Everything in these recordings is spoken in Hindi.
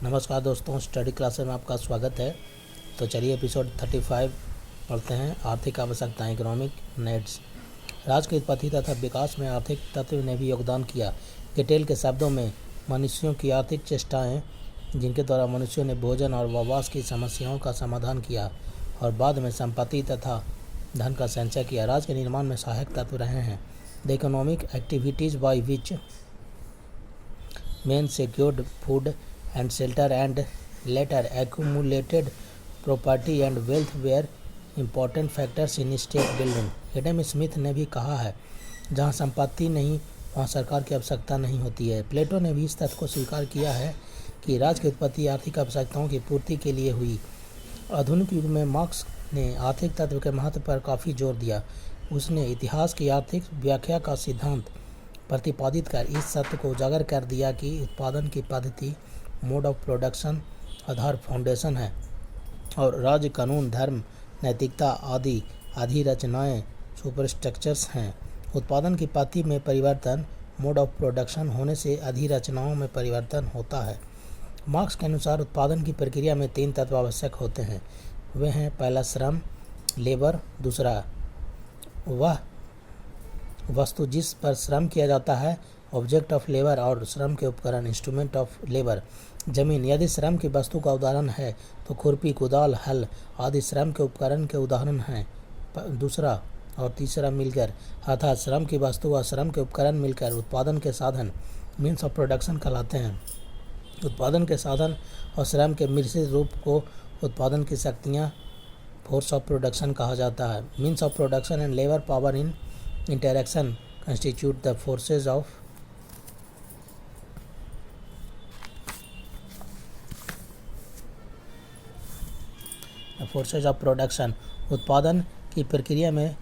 नमस्कार दोस्तों, स्टडी क्लास में आपका स्वागत है। तो चलिए एपिसोड 35 पढ़ते हैं। आर्थिक आवश्यकताएं, इकोनॉमिक नीड्स। राज्य की उत्पत्ति तथा विकास में आर्थिक तत्व ने भी योगदान किया। गेटेल के शब्दों में मनुष्यों की आर्थिक चेष्टाएं, जिनके द्वारा मनुष्यों ने भोजन और आवास की समस्याओं का समाधान किया और बाद में संपत्ति तथा धन का संचय किया, राज्य के निर्माण में सहायक तत्व रहे हैं। The economic activities by which men secured food and shelter and later accumulated property and wealth were important factors in state building। Adam Smith ने भी कहा है, जहाँ संपत्ति नहीं वहाँ सरकार की आवश्यकता नहीं होती है। प्लेटो ने भी इस तथ्य को स्वीकार किया है कि राज्य की उत्पत्ति आर्थिक आवश्यकताओं की पूर्ति के लिए हुई। आधुनिक युग में मार्क्स ने आर्थिक तत्व के महत्व पर काफ़ी जोर दिया। उसने इतिहास की आर्थिक व्याख्या का सिद्धांत प्रतिपादित कर इस सत्य को उजागर कर दिया कि उत्पादन की पद्धति, mode of production Aadhaar foundation है और राज्य कानून, धर्म, नैतिकता आदि अधिरचनाएं सुपरस्ट्रक्चर्स हैं। उत्पादन की पद्धति में परिवर्तन, मोड ऑफ प्रोडक्शन होने से अधिरचनाओं में परिवर्तन होता है। मार्क्स के अनुसार उत्पादन की प्रक्रिया में 3 तत्व आवश्यक होते हैं। वे हैं, पहला श्रम, लेबर, दूसरा वह वस्तु जिस पर श्रम किया जाता है, ऑब्जेक्ट ऑफ लेबर, और श्रम के उपकरण, इंस्ट्रूमेंट ऑफ लेबर। जमीन यदि श्रम की वस्तु का उदाहरण है तो खुरपी, कुदाल, हल आदि श्रम के उपकरण के उदाहरण हैं। दूसरा और तीसरा मिलकर, अर्थात श्रम की वस्तु और श्रम के उपकरण मिलकर उत्पादन के साधन, मीन्स ऑफ प्रोडक्शन कहलाते हैं। उत्पादन के साधन और श्रम के मिश्रित रूप को उत्पादन की शक्तियाँ, फोर्स ऑफ प्रोडक्शन कहा जाता है। Means of production and labour power in interaction constitute the forces of production। उत्पादन की प्रक्रिया में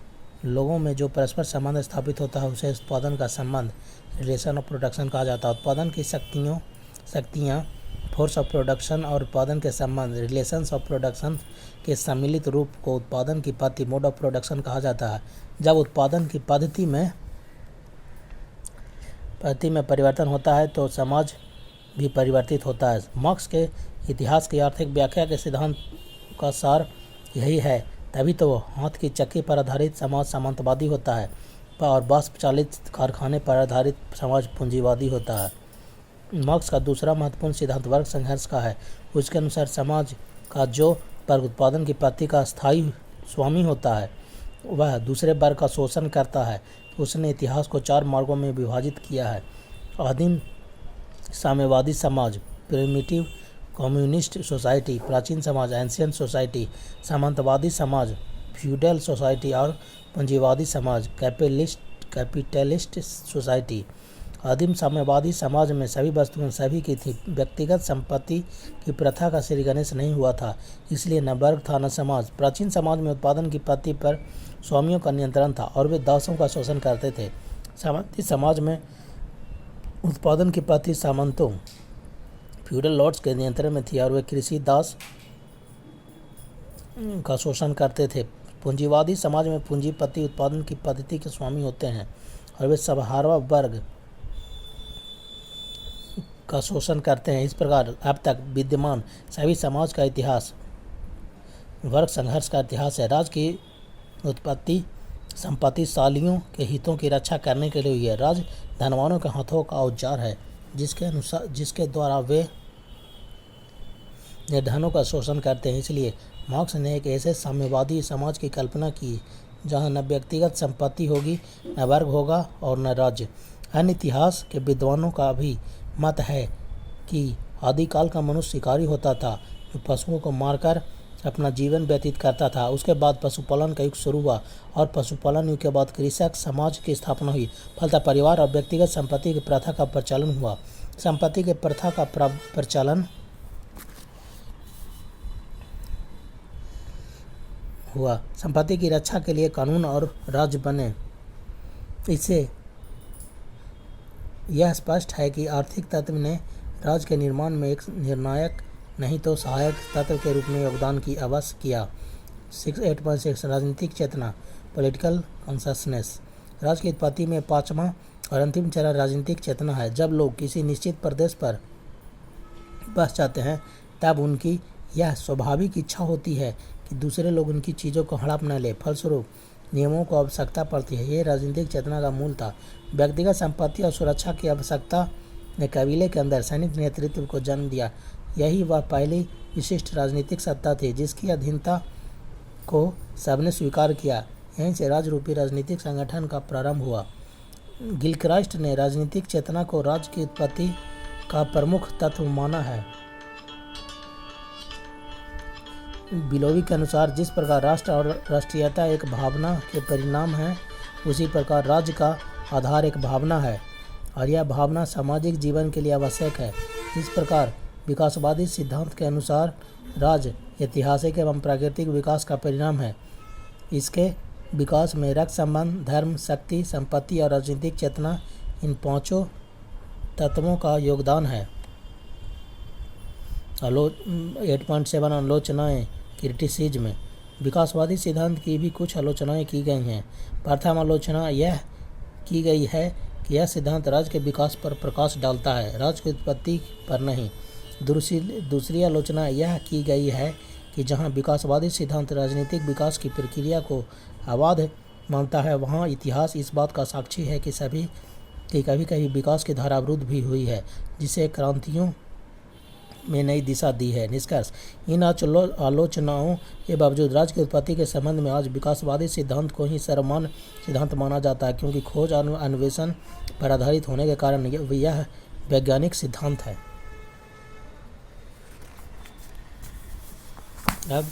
लोगों में जो परस्पर संबंध स्थापित होता है उसे उत्पादन का संबंध, रिलेशन ऑफ प्रोडक्शन कहा जाता है। उत्पादन की शक्तियाँ, फोर्स ऑफ प्रोडक्शन और उत्पादन के संबंध, रिलेशंस ऑफ प्रोडक्शन के सम्मिलित रूप को उत्पादन की पद्धति, मोड ऑफ प्रोडक्शन कहा जाता है। जब उत्पादन की पद्धति में परिवर्तन होता है तो समाज भी परिवर्तित होता है। मार्क्स के इतिहास की आर्थिक व्याख्या के सिद्धांत का सार यही है। तभी तो हाथ की चक्की पर आधारित समाज सामंतवादी होता है और वाष्प चालित कारखाने पर आधारित समाज पूंजीवादी होता है। मार्क्स का दूसरा महत्वपूर्ण सिद्धांत वर्ग संघर्ष का है। उसके अनुसार समाज का जो वर्ग उत्पादन की पद्धति का स्थायी स्वामी होता है वह दूसरे वर्ग का शोषण करता है। उसने इतिहास को 4 मार्गों में विभाजित किया है। आदिम साम्यवादी समाज, प्रिमिटिव कम्युनिस्ट सोसाइटी, प्राचीन समाज, एंशियंट सोसाइटी, सामंतवादी समाज, फ्यूडल सोसाइटी और पूंजीवादी समाज, कैपिटलिस्ट सोसाइटी। आदिम साम्यवादी समाज में सभी वस्तुएं सभी की थी। व्यक्तिगत संपत्ति की प्रथा का श्री गणेश नहीं हुआ था, इसलिए न वर्ग था न समाज। प्राचीन समाज में उत्पादन की पद्धति पर स्वामियों का नियंत्रण था और वे दासों का शोषण करते थे। सामंती समाज में उत्पादन की पद्धति सामंतों, फ्यूडल लॉर्ड्स के नियंत्रण में थी और वे कृषि दास का शोषण करते थे। पूंजीवादी समाज में पूंजीपति उत्पादन की पद्धति के स्वामी होते हैं और वे सहारा वर्ग का शोषण करते हैं। इस प्रकार अब तक विद्यमान सभी समाज का इतिहास वर्ग संघर्ष का इतिहास है। राज्य की उत्पत्ति संपत्तिशालियों के हितों की रक्षा करने के लिए हुई है। राज्य धनवानों के हाथों का औजार है जिसके द्वारा वे निर्धनों का शोषण करते हैं। इसलिए मार्क्स ने एक ऐसे साम्यवादी समाज की कल्पना की जहाँ न व्यक्तिगत संपत्ति होगी, न वर्ग होगा और न राज्य। अन्य इतिहास के विद्वानों का भी मत है कि आदिकाल का मनुष्य शिकारी होता था जो पशुओं को मारकर अपना जीवन व्यतीत करता था। उसके बाद पशुपालन का युग शुरू हुआ और पशुपालन युग के बाद कृषक समाज की स्थापना हुई। फलतः परिवार और व्यक्तिगत संपत्ति की प्रथा का प्रचलन हुआ। संपत्ति के प्रथा का प्रचलन हुआ। संपत्ति की रक्षा के लिए कानून और राज्य बने। इससे यह स्पष्ट है कि आर्थिक तत्व ने राज्य के निर्माण में एक निर्णायक नहीं तो सहायक तत्व के रूप में योगदान की अवश्य किया। 8.6 राजनीतिक चेतना, पॉलिटिकल कॉन्शसनेस। राज्य की उत्पत्ति में 5वां और अंतिम चरण राजनीतिक चेतना है। जब लोग किसी निश्चित प्रदेश पर के पास जाते हैं तब उनकी यह स्वाभाविक इच्छा होती है कि दूसरे लोग उनकी चीज़ों को हड़प न ले। फलस्वरूप नियमों को आवश्यकता पड़ती है। ये राजनीतिक चेतना का मूल था। व्यक्तिगत संपत्ति और सुरक्षा की आवश्यकता ने कबीले के अंदर सैनिक नेतृत्व को जन्म दिया। यही वह पहली विशिष्ट राजनीतिक सत्ता थी जिसकी अधीनता को सबने स्वीकार किया। यहीं से राजरूपी राजनीतिक संगठन का प्रारंभ हुआ। गिलक्राइस्ट ने राजनीतिक चेतना को राज्य की उत्पत्ति का प्रमुख तत्व माना है। बिलोवी के अनुसार जिस प्रकार राष्ट्र और राष्ट्रीयता एक भावना के परिणाम है, उसी प्रकार राज्य का आधार एक भावना है और यह भावना सामाजिक जीवन के लिए आवश्यक है। इस प्रकार विकासवादी सिद्धांत के अनुसार राज्य ऐतिहासिक एवं प्राकृतिक विकास का परिणाम है। इसके विकास में रक्त संबंध, धर्म, शक्ति, संपत्ति और राजनीतिक चेतना, इन पांचों तत्वों का योगदान है। 8.7 आलोचनाएं क्रिटिसिज्म। विकासवादी सिद्धांत की भी कुछ आलोचनाएं की गई हैं। प्रथम आलोचना यह की गई है कि यह सिद्धांत राज्य के विकास पर प्रकाश डालता है, राज्य की उत्पत्ति पर नहीं। दूसरी आलोचना यह की गई है कि जहाँ विकासवादी सिद्धांत राजनीतिक विकास की प्रक्रिया को अबाध मानता है, वहाँ इतिहास इस बात का साक्षी है कि कभी कभी विकास की धारा अवरुद्ध भी हुई है, जिसे क्रांतियों में नई दिशा दी है। निष्कर्ष, इन आलोचनाओं के बावजूद राज्य की उत्पत्ति के संबंध में आज विकासवादी सिद्धांत को ही सर्वमान्य सिद्धांत माना जाता है, क्योंकि खोज अन्वेषण पर आधारित होने के कारण यह वैज्ञानिक सिद्धांत है। अब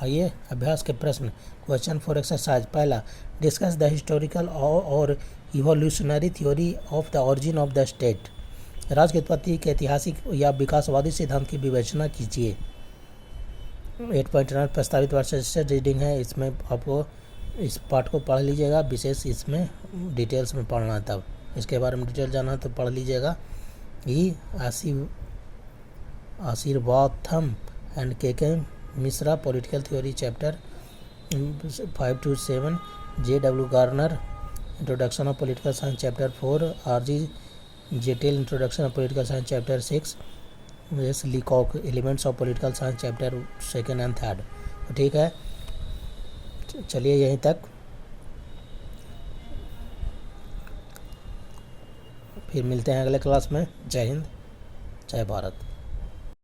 आइए अभ्यास के प्रश्न। Question for exercise. पहला, डिस्कस द हिस्टोरिकल और evolutionary theory of the origin of the state. राज्य की उत्पत्ति के ऐतिहासिक या विकासवादी सिद्धांत की विवेचना कीजिए। 8.9 प्रस्तावित वर्ष रीडिंग है, इसमें आपको इस पाठ को पढ़ लीजिएगा, विशेष इसमें डिटेल्स में पढ़ना है, तब इसके बारे में डिटेल जानना है तो पढ़ लीजिएगा। ई Asirvatham and K Mishra political theory chapter 5 to 7, J.W. Garner introduction of political science chapter 4, R.G. Gettell introduction of political science chapter 6, S Leacock elements of political science chapter 2 and 3। ठीक है, चलिए यहीं तक, फिर मिलते हैं अगले क्लास में। जय हिंद, जय भारत।